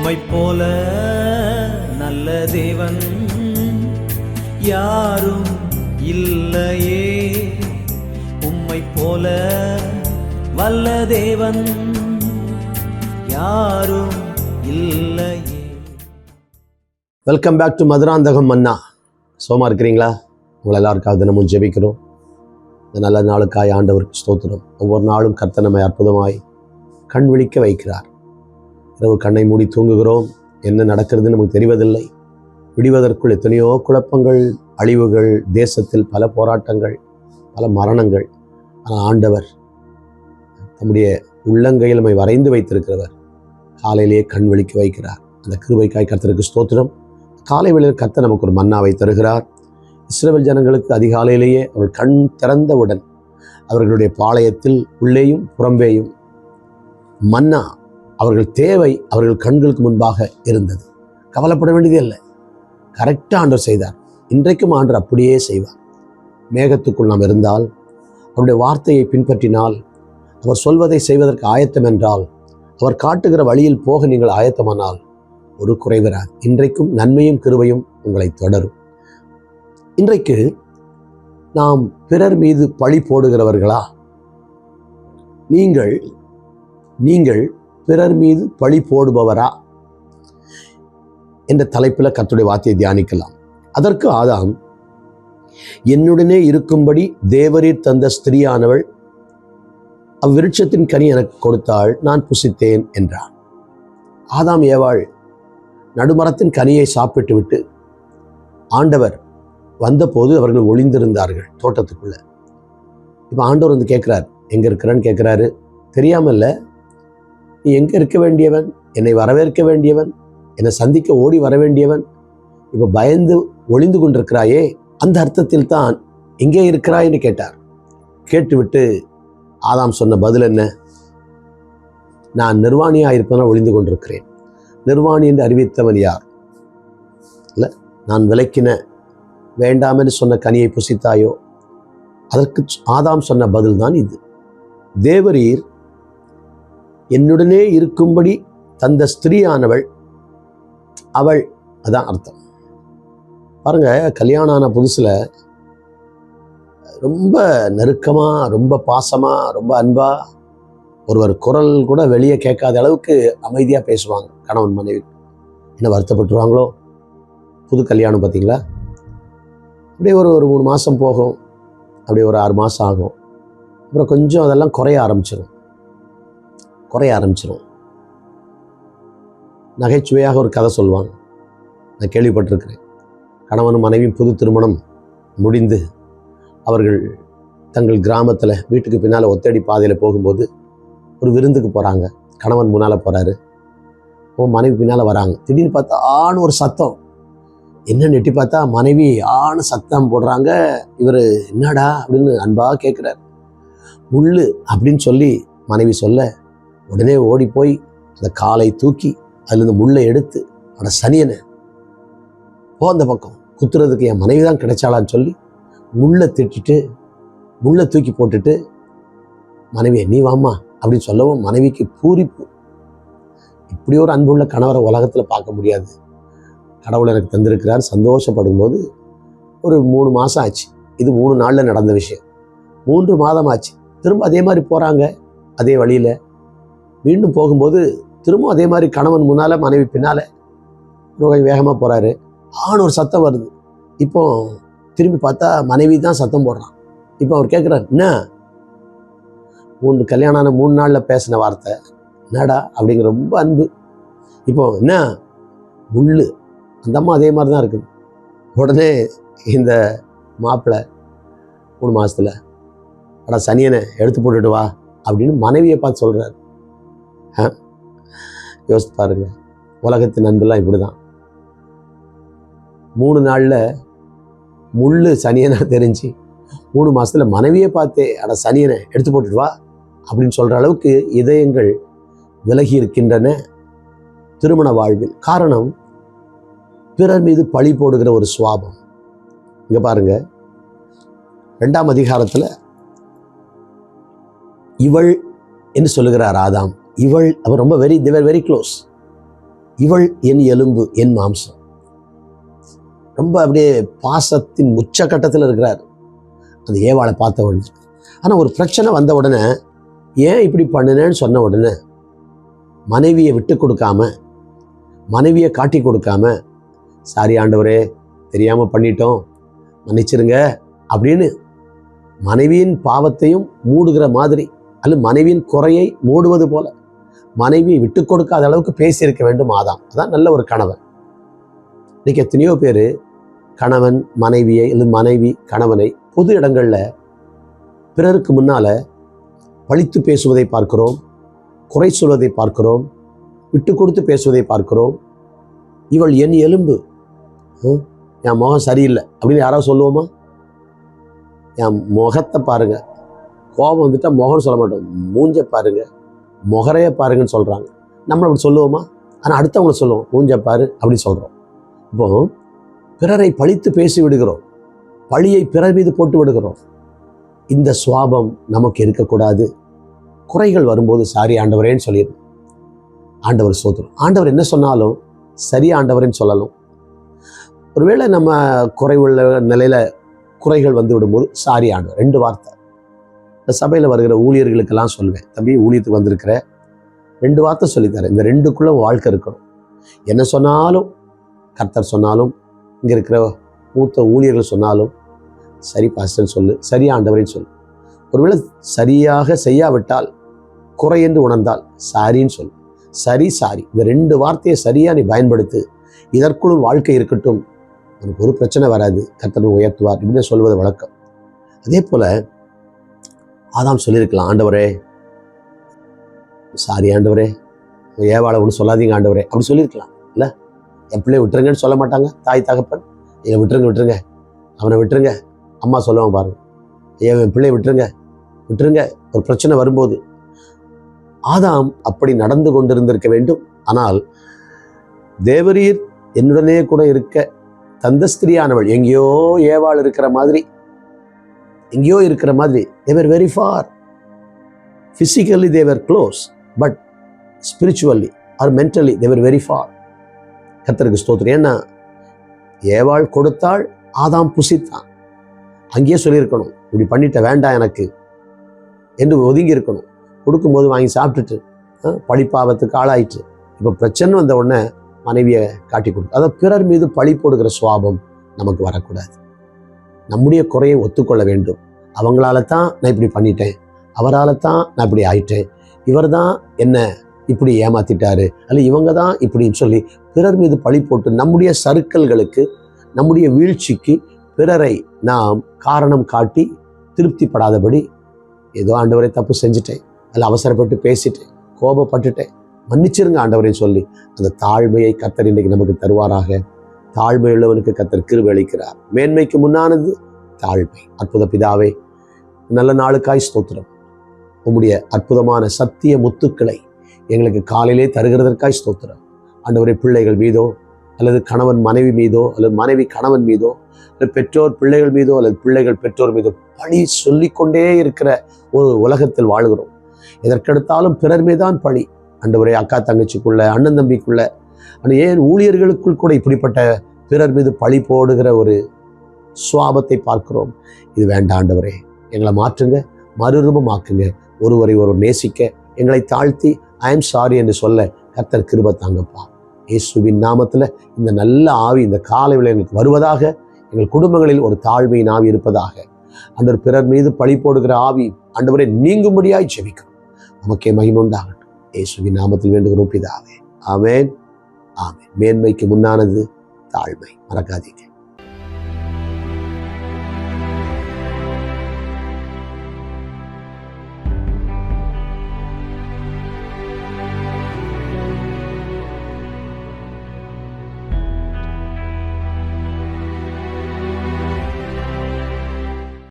உம்மை போல நல்ல தேவன் யாரும் இல்லையே, உம்மை போல வல்ல தேவன் யாரும் இல்லையே. வெல்கம் பேக் டு மதுராந்தகம் மன்னா. சோமா இருக்கிறீங்களா? உங்களை எல்லாருக்காக தினமும் ஜெபிக்கிறோம். இந்த நல்ல நாளுக்காய் ஆண்டவருக்கு ஸ்தோத்திரம். ஒவ்வொரு நாளும் கர்த்தர் நம்மை அற்புதமாய் கண் விழிக்க வைக்கிறார். இரவு கண்ணை மூடி தூங்குகிறோம், என்ன நடக்கிறதுன்னு நமக்கு தெரிவதில்லை. விடுவதற்குள் எத்தனையோ குழப்பங்கள், அழிவுகள், தேசத்தில் பல போராட்டங்கள், பல மரணங்கள். ஆனால் ஆண்டவர் தம்முடைய உள்ளங்கையில் நம்மை வரைந்து வைத்திருக்கிறவர் காலையிலேயே கண் விழிக்க வைக்கிறார். அந்த கிருபைக்காய் கர்த்தருக்கு ஸ்தோத்திரம். காலை வேளையில் கர்த்தர் நமக்கு ஒரு மன்னாவை தருகிறார். இஸ்ரவேல் ஜனங்களுக்கு அதிகாலையிலேயே அவர்கள் கண் திறந்தவுடன் அவர்களுடைய பாளையத்தில் உள்ளேயும் புறம்பேயும் மன்னா அவர்கள் தேவை அவர்கள் கண்களுக்கு முன்பாக இருந்தது. கவலைப்பட வேண்டியதே இல்லை. கரெக்டாக ஆண்டவர் செய்தார். இன்றைக்கும் ஆண்டவர் அப்படியே செய்வார். மேகத்துக்குள் நாம் இருந்தால், அவருடைய வார்த்தையை பின்பற்றினால், அவர் சொல்வதை செய்வதற்கு ஆயத்தம் என்றால், அவர் காட்டுகிற வழியில் போக நீங்கள் ஆயத்தமானால் ஒரு குறைவராது. இன்றைக்கும் நன்மையும் கிருபையும் உங்களை தொடரும். இன்றைக்கு நாம் பிறர் மீது பழி போடுகிறவர்களா? நீங்கள் பிறர் மீது பழி போடுபவரா என்ற தலைப்பில் கர்த்தருடைய வார்த்தையை தியானிக்கலாம். அதற்கு ஆதாம், என்னுடனே இருக்கும்படி தேவரீர் தந்த ஸ்திரீயானவள் அவ்விருட்சத்தின் கனி எனக்கு கொடுத்தாள், நான் புசித்தேன் என்றான். ஆதாம் ஏவாள் நடுமரத்தின் கனியை சாப்பிட்டு விட்டு ஆண்டவர் வந்தபோது அவர்கள் ஒளிந்திருந்தார்கள் தோட்டத்துக்குள்ள. இப்போ ஆண்டவர் வந்து கேட்குறார், எங்கே இருக்கிறான்னு கேட்குறாரு. தெரியாமல்ல, நீ எங்கே இருக்க வேண்டியவன், என்னை வரவேற்க வேண்டியவன், என்னை சந்திக்க ஓடி வர வேண்டியவன், இப்போ பயந்து ஒளிந்து கொண்டிருக்கிறாயே, அந்த அர்த்தத்தில் தான் எங்கே இருக்கிறாய்ன்னு கேட்டார். கேட்டுவிட்டு ஆதாம் சொன்ன பதில் என்ன? நான் நிர்வாணியாக இருப்பதனால் ஒளிந்து கொண்டிருக்கிறேன். நிர்வாணி என்று அறிவித்தவன் யார்? இல்லை, நான் விலக்கின வேண்டாமென்று சொன்ன கனியை புசித்தாயோ? அதற்கு ஆதாம் சொன்ன பதில் தான் இது. தேவரீர் என்னுடனே இருக்கும்படி தந்த ஸ்திரீயானவள் அவள், அதான் அர்த்தம். பாருங்க, கல்யாணம் ஆன புதுசில் ரொம்ப நெருக்கமாக, ரொம்ப பாசமாக, ரொம்ப அன்பாக, ஒருவர் குரல் கூட வெளியே கேட்காத அளவுக்கு அமைதியாக பேசுவாங்க கணவன் மனைவி. என்ன வருத்தப்பட்டுருவாங்களோ? புது கல்யாணம் பார்த்தீங்களா? அப்படியே ஒரு 3 மாதம் போகும், அப்படியே ஒரு 6 மாதம் ஆகும். அப்புறம் கொஞ்சம் அதெல்லாம் குறைய ஆரம்பிச்சிடும். நகைச்சுவையாக ஒரு கதை சொல்லுவாங்க, நான் கேள்விப்பட்டிருக்கிறேன். கணவனும் மனைவியும் புது திருமணம் முடிந்து அவர்கள் தங்கள் கிராமத்தில் வீட்டுக்கு பின்னால் ஒத்தடி பாதையில் போகும்போது ஒரு விருந்துக்கு போகிறாங்க. கணவன் முன்னால் போகிறாரு, மனைவி பின்னால் வராங்க. திடீர்னு பார்த்தா ஆணு ஒரு சத்தம். என்னன்னு எட்டி பார்த்தா மனைவி ஆணு சத்தம் போடுறாங்க. இவர் என்னடா அப்படின்னு அன்பாக கேட்குறாரு. முள்ளு அப்படின்னு சொல்லி மனைவி சொல்ல, உடனே ஓடி போய் அந்த காலை தூக்கி அதுலேருந்து முள்ளை எடுத்து, அவட சனியனை அந்த பக்கம் குத்துறதுக்கு என் மனைவி தான் கிடைச்சாளான்னு சொல்லி முள்ளை திட்டிட்டு முள்ளை தூக்கி போட்டுட்டு, மனைவியை நீ வாம்மா அப்படின்னு சொல்லவும் மனைவிக்கு பூரிப்பு. இப்படி ஒரு அன்புள்ள கணவரை உலகத்தில் பார்க்க முடியாது. கடவுள் எனக்கு தந்திருக்கிறார். சந்தோஷப்படும்போது ஒரு 3 மாதம் ஆச்சு. இது 3 நாளில் நடந்த விஷயம். 3 மாதம் ஆச்சு. திரும்ப அதே மாதிரி போகிறாங்க. அதே வழியில் மீண்டும் போகும்போது திரும்ப அதே மாதிரி கணவன் முன்னால் மனைவி பின்னால் கொஞ்சம் வேகமாக போகிறாரு. ஒரு சத்தம் வருது. இப்போ திரும்பி பார்த்தா மனைவி தான் சத்தம் போடுறான். இப்போ அவர் கேட்குறாரு, என்ன 3 கல்யாணம் ஆன 3 நாளில் பேசின வார்த்தை என்னடா அப்படிங்கிற ரொம்ப அன்பு. இப்போ என்ன முள்ளு? அந்த அம்மா அதே மாதிரி தான் இருக்குது. உடனே இந்த மாப்பிள்ளை 3 மாதத்தில் அடா சனியனை எடுத்து போட்டுட்டு வா அப்படின்னு மனைவியை பார்த்து சொல்கிறார். யோசித்து பாருங்க, உலகத்தின் அன்பெல்லாம் இப்படி தான். 3 நாளில் முள்ளு சனியனா தெரிஞ்சு 3 மாதத்தில் மனைவியை பார்த்தே அட சனியனை எடுத்து போட்டுட்டு வா அப்படின்னு சொல்கிற அளவுக்கு இதயங்கள் விலகி இருக்கின்றன திருமண வாழ்வில். காரணம், பிறர் மீது பழி போடுகிற ஒரு சுவாபம். இங்கே பாருங்க, 2ஆம் அதிகாரத்தில் இவள் என்று சொல்லுகிறார் ஆதாம். இவள், அவர் ரொம்ப வெரி க்ளோஸ். இவள் என் எலும்பு என் மாம்சம். ரொம்ப அப்படியே பாசத்தின் உச்சகட்டத்தில் இருக்கிறார் அந்த ஏவாளை பார்த்த உடனே. ஆனால் ஒரு பிரச்சனை வந்த உடனே, ஏன் இப்படி பண்ணுனேன்னு சொன்ன உடனே மனைவியை விட்டு கொடுக்காம, மனைவியை காட்டி கொடுக்காம, சாரி ஆண்டவரே தெரியாமல் பண்ணிட்டோம் மன்னிச்சிருங்க அப்படின்னு மனைவியின் பாவத்தையும் மூடுகிற மாதிரி, அல்லது மனைவியின் குறையை மூடுவது போல மனைவியை விட்டு கொடுக்காத அளவுக்கு பேசியிருக்க வேண்டும் ஆதாம். அதான் நல்ல ஒரு கணவன். இன்னைக்கு எத்தனையோ பேர் கணவன் மனைவியை அல்லது மனைவி கணவனை பொது இடங்களில் பிறருக்கு முன்னால் பழித்து பேசுவதை பார்க்கிறோம், குறை சொல்வதை பார்க்கிறோம், விட்டு கொடுத்து பேசுவதை பார்க்கிறோம். இவள் என் எலும்பு, என் முகம் சரியில்லை அப்படின்னு யாராவது சொல்லுவோமா? என் முகத்தை பாருங்க, கோபம் வந்துட்டால் முகம்னு சொல்ல மாட்டோம், மூஞ்ச பாருங்க, முகரைய பாருங்கன்னு சொல்கிறாங்க. நம்ம அப்படி சொல்லுவோமா? ஆனால் அடுத்தவங்களை சொல்லுவோம், மூஞ்ச பாரு அப்படின்னு சொல்கிறோம். இப்போ பிறரை பழித்து பேசி விடுகிறோம், பழியை பிறர் மீது போட்டு விடுகிறோம். இந்த சுவாபம் நமக்கு இருக்கக்கூடாது. குறைகள் வரும்போது சாரி ஆண்டவரேன்னு சொல்லிடணும். ஆண்டவர் சோதரும். ஆண்டவர் என்ன சொன்னாலும் சரி ஆண்டவரேன்னு சொல்லலாம். ஒருவேளை நம்ம குறைவுள்ள நிலையில் குறைகள் வந்து விடும்போது சாரி ஆண்டவர், 2 வார்த்தை. இந்த சபையில் வருகிற ஊழியர்களுக்கெல்லாம் சொல்லுவேன், தம்பி ஊழியத்துக்கு வந்திருக்கிற 2 வார்த்தை சொல்லித்தரேன். இந்த 2க்குள்ள வாழ்க்கை இருக்கணும். என்ன சொன்னாலும், கர்த்தர் சொன்னாலும், இங்கே இருக்கிற மூத்த ஊழியர்கள் சொன்னாலும் சரி பாஸ்டர் சொல்லு, சரி ஆண்டவரேன்னு சொல்லு. ஒருவேளை சரியாக செய்யாவிட்டால், குறை என்று உணர்ந்தால் சாரின்னு சொல்லு. சரி சாரி, இந்த 2 வார்த்தையை சரியாக நீ பயன்படுத்து. இதற்குள் வாழ்க்கை இருக்கட்டும், உனக்கு ஒரு பிரச்சனை வராது, கர்த்தர் உயர்த்துவார் இப்படின்னு சொல்வது வழக்கம். அதே போல் ஆதாம் சொல்லியிருக்கலாம், ஆண்டவரே சாரி ஆண்டவரே, ஏவாளை ஒன்று சொல்லாதீங்க ஆண்டவரே அப்படி சொல்லியிருக்கலாம். இல்லை, என் பிள்ளைய விட்டுருங்கன்னு சொல்ல மாட்டாங்க தாய் தகப்பன். இதை விட்டுருங்க, அவனை விட்டுருங்க. அம்மா சொல்லுவாங்க பாருங்க, என் பிள்ளைய விட்டுருங்க ஒரு பிரச்சனை வரும்போது. ஆதாம் அப்படி நடந்து கொண்டிருந்திருக்க வேண்டும். ஆனால் தேவரீர் என்னுடனே கூட இருக்க தந்த ஸ்திரியானவள் எங்கேயோ ஏவாள் இருக்கிற மாதிரி, they were very far. Physically they were close, but spiritually or mentally they were very far. கர்த்தருக்கு ஸ்தோத்திரம். ஏன்னா ஏவாள் கொடுத்தாள், ஆதாம் புசித்தான். அங்கேயே சொல்லியிருக்கணும், இப்படி பண்ணிட்ட வேண்டாம் எனக்கு என்று ஒதுங்கி இருக்கணும். கொடுக்கும்போது வாங்கி சாப்பிட்டுட்டு பழிப்பாவத்துக்கு ஆளாயிட்டு. இப்போ பிரச்சனை வந்த உடனே மனைவியை காட்டி கொடுத்து, அதை பிறர் மீது பழி போடுகிற சுவாபம் நமக்கு வரக்கூடாது. நம்முடைய குறையை ஒத்துக்கொள்ள வேண்டும். அவங்களால தான் நான் இப்படி பண்ணிட்டேன், அவரால் தான் நான் இப்படி ஆயிட்டேன், இவர் தான் என்ன இப்படி ஏமாத்திட்டாரு, அல்ல இவங்க தான் இப்படின்னு சொல்லி பிறர் மீது பழி போட்டு நம்முடைய சறுக்கல்களுக்கு, நம்முடைய வீழ்ச்சிக்கு பிறரை நாம் காரணம் காட்டி திருப்திப்படாதபடி, ஏதோ ஆண்டவரை தப்பு செஞ்சுட்டேன், அல்ல அவசரப்பட்டு பேசிட்டேன், கோபப்பட்டுட்டேன், மன்னிச்சிருங்க ஆண்டவரைன்னு சொல்லி அந்த தாழ்மையை கர்த்தர் இன்றைக்கு நமக்கு தருவாராக. தாழ்மை உள்ளவனுக்கு கர்த்தர் கிருபை அளிக்கிறார். மேன்மைக்கு முன்னானது தாழ்மை. அற்புத பிதாவே, நல்ல நாளுக்காய் ஸ்தோத்திரம். உம்முடைய அற்புதமான சத்திய முத்துக்களை எங்களுக்கு காலையிலே தருகிறதற்காய் ஸ்தோத்திரம். ஆண்டவரே, பிள்ளைகள் மீதோ அல்லது கணவன் மனைவி மீதோ அல்லது மனைவி கணவன் மீதோ அல்லது பெற்றோர் பிள்ளைகள் மீதோ அல்லது பிள்ளைகள் பெற்றோர் மீதோ பழி சொல்லிக்கொண்டே இருக்கிற ஒரு உலகத்தில் வாழ்கிறோம். எதற்கெடுத்தாலும் பிறர் மீதான் பழி. ஆண்டவரே, அக்கா தங்கச்சிக்குள்ள, அண்ணன் தம்பிக்குள்ள, ஆனால் ஏன் ஊழியர்களுக்குள் கூட இப்படிப்பட்ட பிறர் மீது பழி போடுகிற ஒரு சுவாபத்தை பார்க்கிறோம். இது வேண்டாம் ஆண்டவரே, எங்களை மாற்றுங்க, மறுரூபமாக்குங்க. ஒருவரை ஒருவர் நேசிக்க எங்களை தாழ்த்தி ஐ எம் சாரி என்று சொல்ல கர்த்தர் கிருபை தாங்கப்பா. இயேசுவின் நாமத்தில் இந்த நல்ல ஆவி இந்த காலை வேளையில் எங்களுக்கு வருவதாக. எங்கள் குடும்பங்களில் ஒரு தாழ்மையின் ஆவி இருப்பதாக. ஆண்டவர், பிறர் மீது பழி போடுகிற ஆவி ஆண்டவரை நீங்கும்படியாய் ஜெபிக்கிறோம். நமக்கே மகிமை உண்டாகட்டும். இயேசுவின் நாமத்தில் வேண்டுகிறோம் பிதாவே. ஆமென், ஆமென். மேன்மைக்கு முன்னானது தாழ்மை, மறக்காதீங்க.